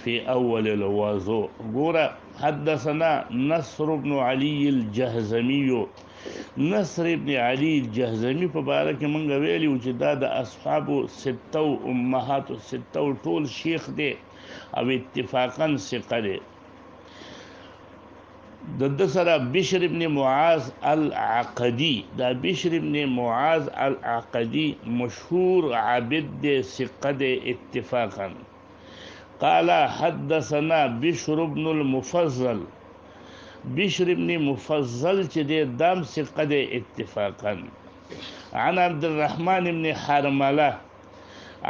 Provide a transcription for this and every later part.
في أول الوضوء. قول حدثنا نصر بن علي الجهزمي. نصر بن علي الجهزمي فبارك من ویلی و چې دا د اصحاب ستة و امهات ستة و ټول شیخ دی او اتفاقا ثقه دی. د سره بشر بن معاذ العقدي، دا بشر بن معاذ العقدي مشهور عابد دی ثقه دی اتفاقا. قال حدثنا بشر بن المفضل، بشر بن مفضل چې دی دام ثقه دی اتفاقا. عن عبد الرحمن بن حرمله،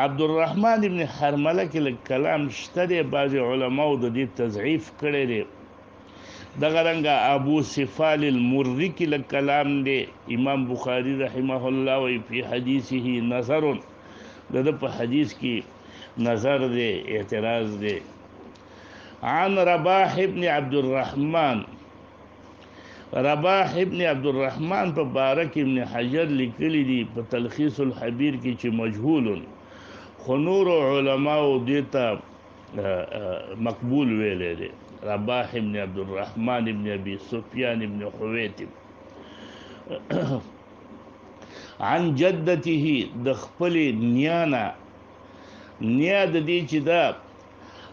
عبد الرحمن بن حرمله کې کلام شته دی، بعض علماء د دې تضعیف کړی دی. دغه رنګه ابو سفال المری کې کلام دی. امام بخاری رحمه الله وی فی حدیثه نظر، د په حدیث کې نظر دی، اعتراض دی. عن رباح ابن عبد الرحمن، رباح ابن عبد الرحمن په بارک ابن حجر لیکلی دی په تلخیص الحبیر کې چې مجهول، خو نور علماء دیتا مقبول ویلې دی. رباح ابن عبد الرحمن ابن ابي سفيان ابن حويتب عن جدته د خپل نیانا، نیا د دې چې دا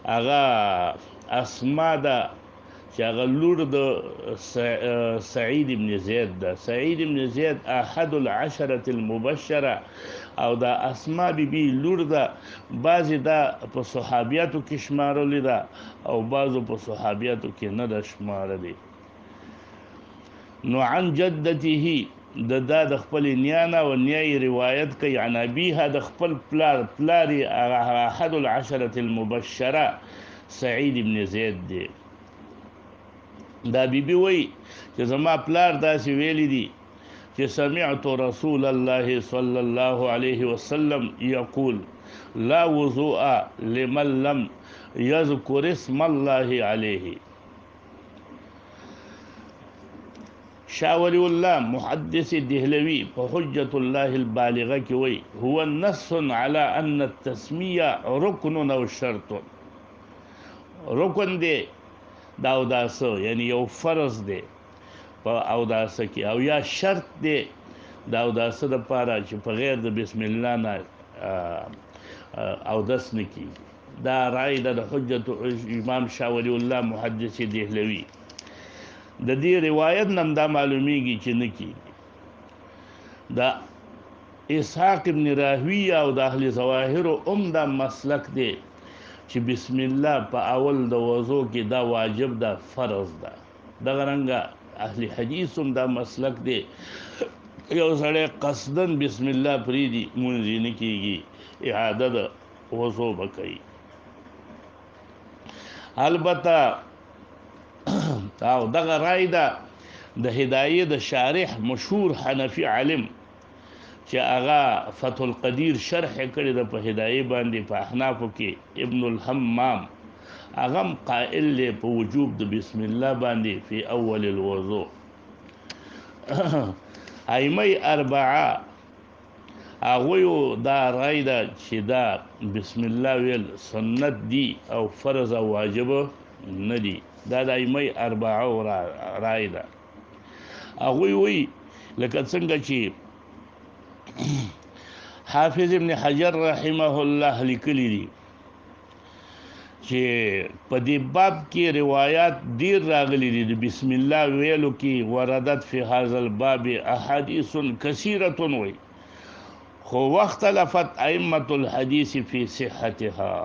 هغه اسما ده چې هغه لور د سعید ابن زید ده. سعید ابن زید احد العشرة المبشره او دا اسما بی لور ده. بعضې دا په صحابیاتو کې شمارلی ده او بعضو په صحابیاتو کې نه ده شمارلی. نو عن جدته دا د خپل نیانا و نیای روایت کوي. عن ابیها د خپل پلاری احد العشرة المبشره سعید ابن زید دی. دا بیبي وی چې زما پلار داسې ویلی دی چې سمعت رسول الله صلی الله علیه وسلم یقول لا وضوء لمن لم یذکر اسم الله علیه. شاه ولی الله محدث دهلوی په حجة الله البالغه کې وی هو نص على ان التسمیه رکن او شرط. رکن دی دا اوداسه، یعنی یو فرض دی په اوداسه کې، او یا شرط دی دا اوداسه د پاره چې په غیر د بسم الله نه اودس نه کیږي. دا رای د حجت امام شاه ولی الله محدث دهلوی. د دې روایت نم دا معلومیږي چې نه کیږي. دا اسحاق ابن راهویه او د اهل ظواهر دا مسلک دی چې بسم الله په اول د وضو کې دا واجب ده، فرض ده. دغه رنګه اهل حدیث هم دا مسلک دی. یو سړی قصدن بسم الله پریدي مونځ نه کیږي، اعاده د وضو به کوي. البته او دغه رای ده د هدایه د شارح مشهور حنفي عالم چې هغه فتح القدیر شرح کړی د په هدایه باندې په احنافو کې ابن الحمام، هغه قائل له په وجوب د بسم الله باندې فی اول الوضوء. ائمه اربعه هغه دا رای ده چې دا بسم الله ویل سنت دی او فرض او واجب نه دی. دا د ائمه اربعه رای ده. هغه وی لکه څنګه چې حافظ ابن حجر رحمه الله لیکلی دی چې په دې باب کې روایات ډیر راغلي دي د بسم الله ویلو کې. وردت فی هذا الباب احادیث کثیره وی، خو واختلفت ائمه الحديث فی صحتها.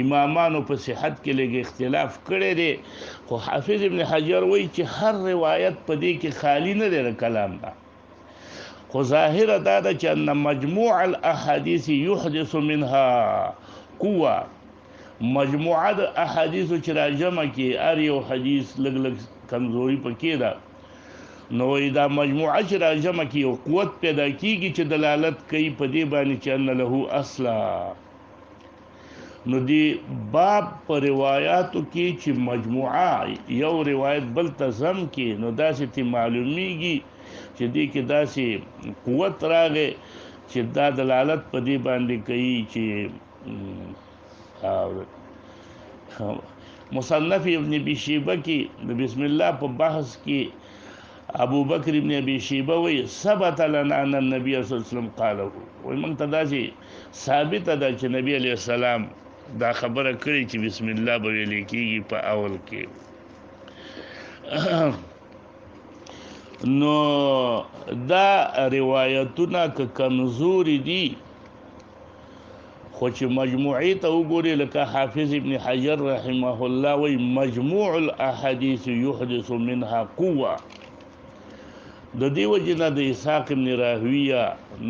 امامانو په صحت کې لږ اختلاف کړی دی، خو حافظ ابن حجر وی چې هر روایت په دې کې خالی نه دی کلام ده. خو ظاهر دا ده چې ان مجموع الاحاديث يحدث منها قوه. مجموعه د احادیثو چې راجمع کی ار یو حدیث لګ لګ کمزوري پکې ده، نو دا مجموعه چې راجمع کی او قوت پیدا کیږي چې دلالت کوي په دې باندې چې ان له اصلا. نو دی باب په روایاتو کې چې مجموعه یو روایت بل تزم کې، نو داسې تی معلومیږي چې دې کې داسې قوت راغی چې دا دلالت په دې باندې کوي چې مصنف ابن ابي شیبه کې د بسم الله په بحث کې ابو بکر ابن ابي شیبه وی ثبت لنا ان النبي صلی الله علیه وسلم قاله وی موږ ته دا چې ثابت ده چې نبی علیه السلام دا خبره کړې چې بسم الله به ویل کېږي په اول کې. نو دا روایتونه که کمزوري دي خو چې مجموعي ته وګوري لکه حافظ ابن حجر رحمه الله وی مجموع الاحاديث يحدث منها قوه. د دې وجنه د اسحاق ابن راهویه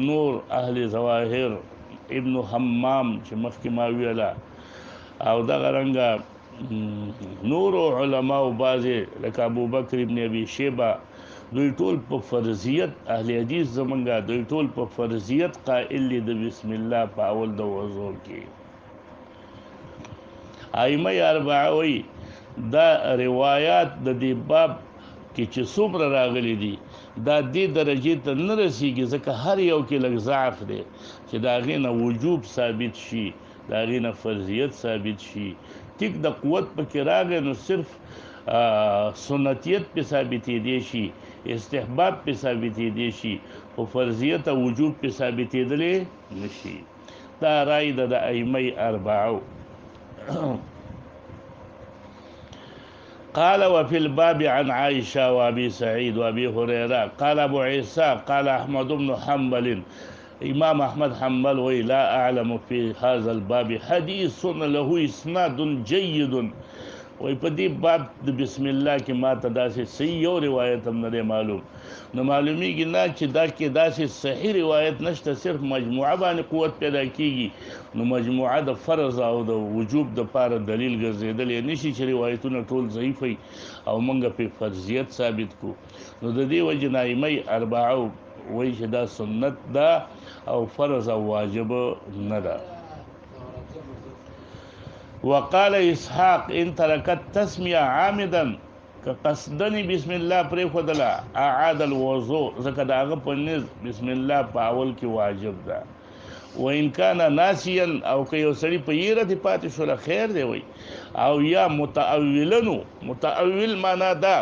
نور اهل ظواهر ابن حمام چې مخکې ما ویله او دغه رنګه نور علما او بعضې لکه ابو بکر ابن ابي شیبه دوی ټول په فرضیت اهل حدیث زمونږه دوی ټول په فرضیت قائل دي د بسم الله په اول د وضو کې. ائمه اربعه وی دا روایات د دې باب کې چې څومره راغلي دي دا دې درجې ته نه رسیږي ځکه هر یو کې لږ ضعف دی چې د هغې نه وجوب ثابت شي د هغې نه فرضیت ثابت شي. ټیک د قوت پکې راغی نو صرف سنتیت په ثابتې دی شي استحباب په ثابتې دی شي او فرضیت او وجوب په ثابتې دلې نشي. دا رائے د ائمه اربعه. قال وفي الباب عن عائشة وابي سعيد وابي هريرة قال ابو عيسى قال احمد بن حنبل امام احمد حنبل ولا اعلم في هذا الباب حديث له اسناد جيد. وی په دې باب د بسم الله کې ما ته داسې صحیح یو روایت هم نه معلوم. نو معلومیږي نه چې دا کې داسې صحیح روایت نشته صرف مجموعه باندې قوت پیدا کیږي. نو مجموعه د فرض او د وجوب د پاره دلیل ګرځیدل نشي چې روایتونه ټول ضعیف وي او موږ په فرضیت ثابت کو. نو د دې وجه ائمه اربعه وایي چې دا سنت ده او فرض او واجب نه ده. وقال اسحاق ان تركت تسميه عامدا كقصدني بسم الله پر خدلا اعاد الوضوء زکه داغه پنځ بسم الله په اول کې واجب ده. وان كان ناسيا او که یو سړی په یره دی پاتې شو خیر دی وي او یا متأولنو متأول معنا دا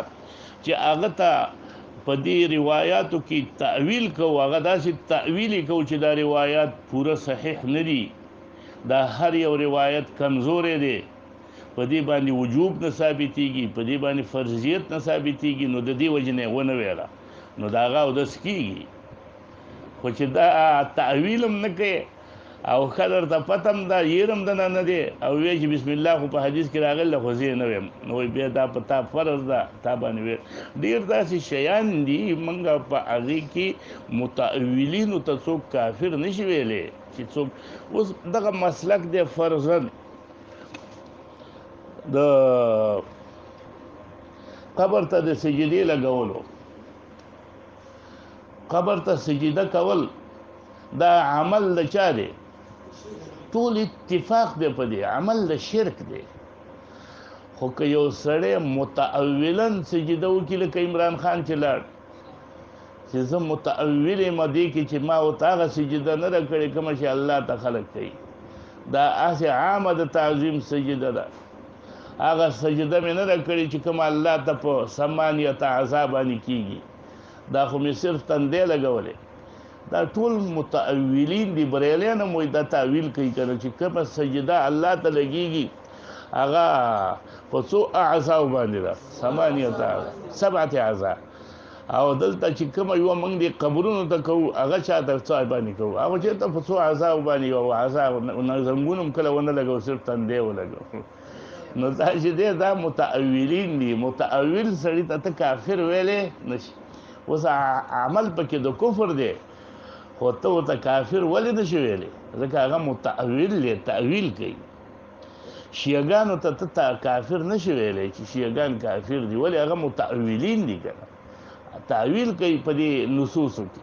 چې هغه ته په دې روایتو کې تعویل کو هغه داسې تعویل کو چې دا روایت پوره صحیح نه دي دا هر یو روایت کمزورې دی په دې باندې وجوب نه ثابتېږي په دې باندې فرضیت نه ثابتېږي نو د دې وجې نه ونه ویله نو د هغه اودس کېږي. خو چې دا تعویل هم نه کوي او ښه درته پته هم ده یېر هم دنه نه دی او وایي چې بسم الله خو په حدیث کې راغلی خو زه یې نه ویم نو وایي بیا دا په تا فرض ده تا باندې وی ډېر داسې شیان دي موږ په هغې کې متأولینو ته څوک کافر نشي ویلی چې څوک اوس دغه مسلک دی فرضاً د قبر ته د سجدې لګولو قبر ته سجده کول دا عمل د چا دی ټول اتفاق دی په دې عمل د شرک دی. خو که یو سړی متأولا سجده وکړي لکه عمران خان چې لاړ چې زه متأول یم دې کې چې ما ورته هغه سجده نه ده کړې کومه چې الله ته خلق کوي دا هسې عامه د تعظیم سجده ده هغه سجده مې نه ده کړې چې کومه الله ته په ثمانیة اعضا باندې کېږي دا خو مې صرف تندی لګولې. دا ټول متأولین دي بریلیان هم وایي دا تعویل کوي که نه چې کومه سجده الله ته لګېږي هغه په څو اعضاو باندې ده ثمانیة اعضا 7 اعضا او دلته چې کومه یوه موږ دې قبرونو ته کوو هغه چاته څه باندې کوو هغه چېرته په څو اعضاو باندې یو اعضا زنګون هم کله ونه لګو صرف تندی ولګو. نو دا چې دی دا متأولین دي متأول سړي ته ته کافر ویلی نشي. اوس عمل پکې د کفر دی خو ته ورته کافر ولې نشي ویلی ځکه هغه متأول دی تعویل کوي. شیعګانو ته ته کافر نشي ویلی چې شیعګان کافر دي ولې هغه متأولین دي که نه تعویل کوي په دې نصوصو کې.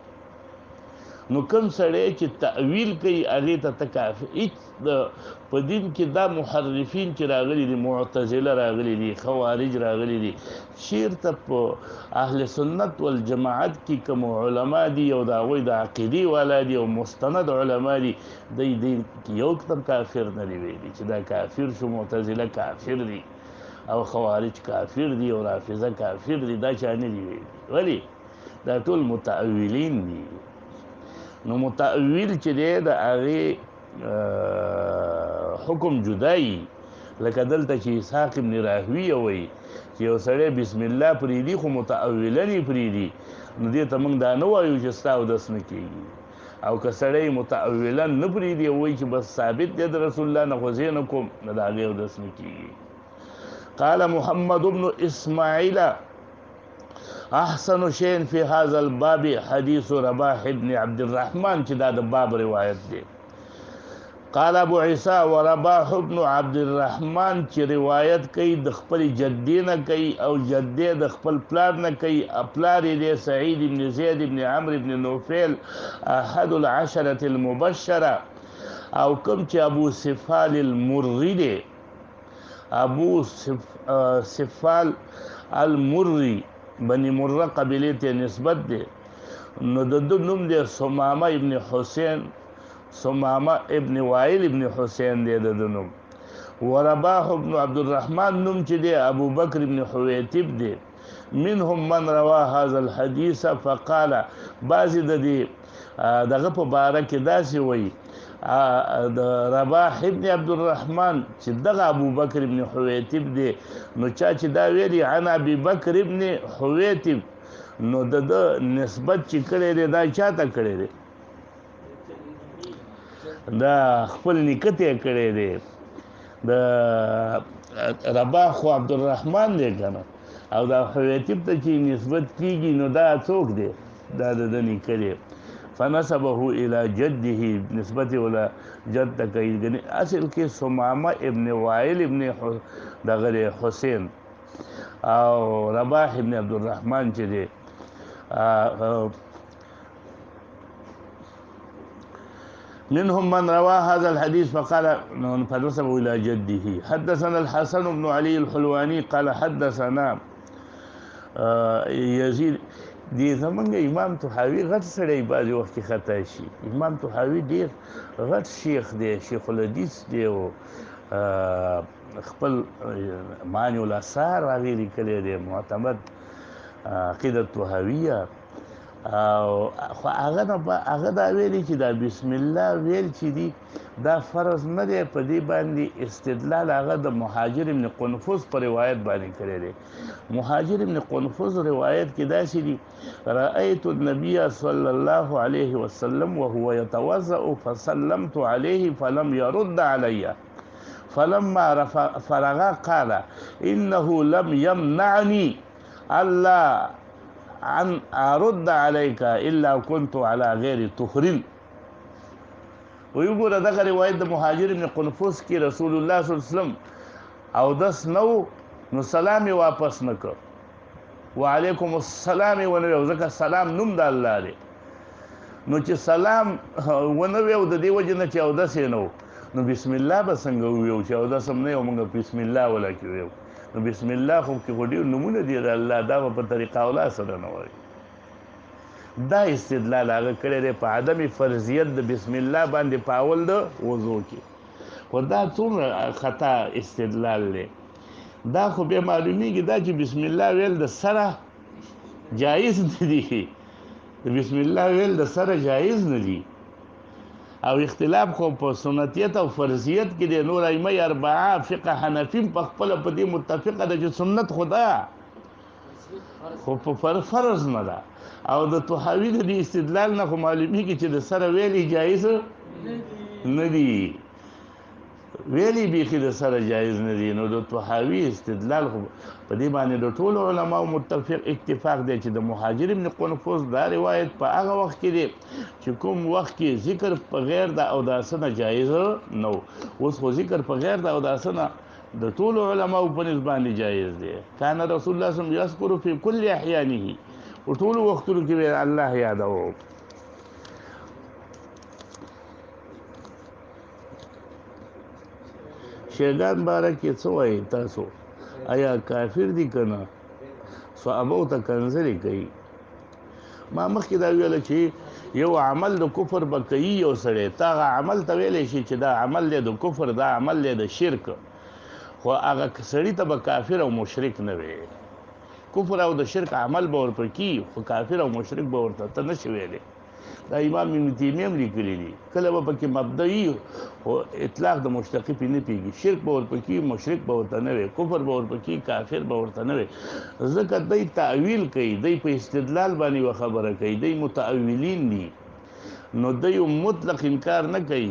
نو کوم سړی چې تعویل کوي هغې ته کافر. هیڅ په دین کې دا محرفین چې راغلي دي، معتزله راغلي دي، خوارج راغلي دي، چېرته په اهل سنت والجماعت کې کوم علما دي او د هغوی د عقیدې والا دي او مستند علما دي، دی یو قسم کافر نه دي ویلي چې دا کافر شو، معتزله کافر دي او خوارج کافر دي او رافضه کافر دي، دا چا نه دي ویلي. ولې؟ دا ټول متأولین دي. نو متأول چې دی د هغې حکم جدایي، لکه دلته چې اسحاق ابن راهویه وایي چې یو سړی بسم الله پرېږدي خو متأولا یې پرېږدي، نو دې ته موږ دا نه وایو چې ستا اودس نه کېږي. او که سړی متأولا نه پرېږدي او وایي چې بس ثابت دی د رسول الله نه خو زه نه کوم، نو د هغې اودس نه کېږي. قال محمد بن اسماعیل احسن شيء في هذا الباب حديث رباح ابن عبد الرحمن چې دا د باب روایت دی. قال ابو عيسى ورباح ابن عبد الرحمن چې روایت کوي د خپل جدې نه کوي او جدې د خپل پلار نه کوي. پلار یې دی سعید ابن زید ابن عمرو ابن نوفل احد العشرة المبشره، او کوم چې ابو سفال المری دی، ابو سفال المری بني مره قبیلې ته نسبت دی، نو د ده نوم دی ثمامه ابن حسین، ثمامه ابن وائل ابن حسین دی د ده نوم. ورباح ابن عبد الرحمن نوم چې دی ابو بکر ابن حویتب دی. منهم من روا هذا الحديث فقال، بعضې د دې دغه په باره کې داسې وایي د رباح ابن عبد الرحمن چې دغه ابو بکر ابن حویتب دی، نو چا چې دا ویلي عن ابي بکر ابن حویتب، نو د ده نسبت چې کړی دی دا چا ته کړی دی؟ دا خپل نیکه ته یې کړی دی. د رباح خو عبدالرحمن دی که نه، او دا حویتب ته چې نسبت کېږي نو دا څوک دی؟ دا د ده نیکه دی. فنسبه الى جده، نسبت ولا جد ته کوي. اصل کې ثمامه ابن وائل ابن دغه حسین او رباح ابن عبدالرحمن چې دی منهم من روى هذا الحديث فقال فنسبه الى جده. حدثنا الحسن بن علي الحلواني قال حدثنا يزيد. دی زمونږ امام طحاوي غټ سړی بعضې وخت کې خطا شي. امام طحاوي ډېر غټ شیخ دی، شیخ الحدیث دی او خپل معنی الاثار هغې لیکلی دی، معتمد عقیده طحاویه. خو هغه دا ویلي چې دا بسم الله ویل چې دي دا فرض نه دی، په دې باندې استدلال هغه د مهاجر ابن قنفذ په روایت باندې کړی دی. مهاجر ابن قنفذ روایت کې داسې دي: رأيت النبي صلى الله عليه وسلم وهو يتوضأ فسلمت عليه فلم يرد علي، فلما فرغ قال إنه لم يمنعني ألا أن أرد عليك إلا كنت على غير طهر. ويقول دغه روایت د مهاجر ابن قنفذ کې رسول الله صلی الله علیه وسلم اودس نو نو سلام یې واپس نه کړ، وعلیکم السلام ونه ویو، ځکه سلام نوم د الله دی. نو چې سلام ونه ویو د دې وجې نه چې اودس یې نه و، نو بسم الله به څنګه وویو چې اودس هم نه یو، موږ بسم الله ولا کې ویو. نو بسم الله خو کې خو ډېر نومونه دي د الله، دا به په طریقه اولا سره نه وایي. دا استدلال هغه کړی دی په عدم فرضیت د بسم الله باندې په اول د وضو کې. خو دا څومره خطا استدلال دی. دا خو بیا معلومیږي دا چې بسم الله ویل د سره جایز نه دي، د بسم الله ویل د سره جایز نه دي. او اختلاف خو په سنتیت او فرضیت کې دی. نور ائمه اربعه فقه حنفي په خپله په دې متفقه ده چې سنت خو ده خو په فرض نه ده. او د طحاوي د دې استدلال نه خو معلومیږي چې د سره ویلي جایز نه دي، ویلي بیخي د سره جایز نه دي. نو د طحاوي استدلال خو په دې باندې د ټولو علماو متفق اتفاق دی چې د مهاجر ابن قنفذ دا روایت په هغه وخت کې دی چې کوم وخت کې ذکر په غیر د اوداسه نه جایز نه و. اوس خو ذکر په غیر د اوداسه نه د ټولو علماو په نسبت باندې جایز دی. کان رسول الله صلی الله علیه وسلم یذکر فی کل احیانه، په ټولو وختونو کې الله یادو. شیګان باره کې څه وایي تاسو آیا کافر دي که نه صحابو ته کنځلې کوي ما مخکې دا ویله چې یو عمل د کفر به کوي یو سړی ته هغه عمل ته ویلی شي چې دا عمل دی د کفر دا عمل دی د شرک خو هغه سړي ته به کافر او مشرک نه وي کفر او د شرک عمل به ورپه کي خو کافر او مشرک به ورته ته نشي ویلی دا امام ابن تیمیه هم لیکلي دي کله به پکې مبدعي خو اطلاق د مشتقي پې نه پېږي شرک به ورپه کي مشرک به ورته نه وي کفر به ورپه کي کافر به ورته نه وي ځکه دی تعویل کوي دی په استدلال باندې یوه خبره کوي دی متعولین دي نو دی مطلق انکار نه کوي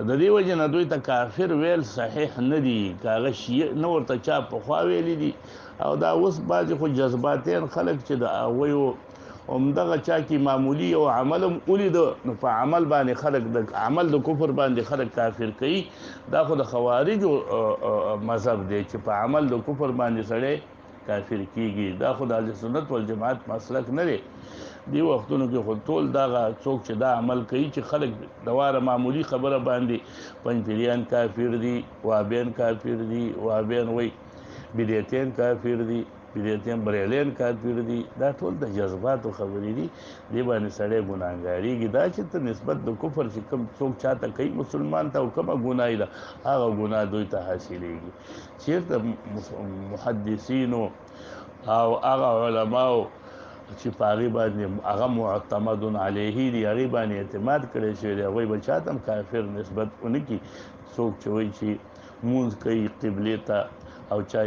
د دې وجې نه دوی ته کافر ویل صحیح نه دي که هغه شیعه نه ورته چا پخوا ویلي دي او دا اوس بعضې خو جذباتین خلک چې د هغویو همدغه چا کې معمولی یو عمل هم ولیده نو په عمل باندې خلک د عمل د کفر باندې خلک کافر کوي دا خو د خوارجو مذهب دی چې په عمل د کفر باندې سړی کافر کیږي دا خو د اهل سنت والجماعت مسلک نه دی دی وختونو کې خو ټول دغه څوک چې دا عمل کوي چې خلک د واره معمولی خبره باندې پنځپیریان کافر دي وهابیان کافر دي وهابیان وایي بدعتین کافر دي بدعتین بریلیان کافر دي دا ټول د جذباتو خبرې دي دې باندې سړی ګناهګاریږي دا چې ته نسبت د کفر چې کوم څوک چاته کوي مسلمان ته او کومه ګناه ده هغه ګناه دوی ته حاصلېږي چېرته محدثینو او هغه علماو چې په هغې باندې هغه معتمد علیه دي هغې باندې اعتماد کړی شوی دی هغوی به چاته هم کافر نسبت ونه کړي څوک چې وایي چې مونځ کوي قبلې ته او چا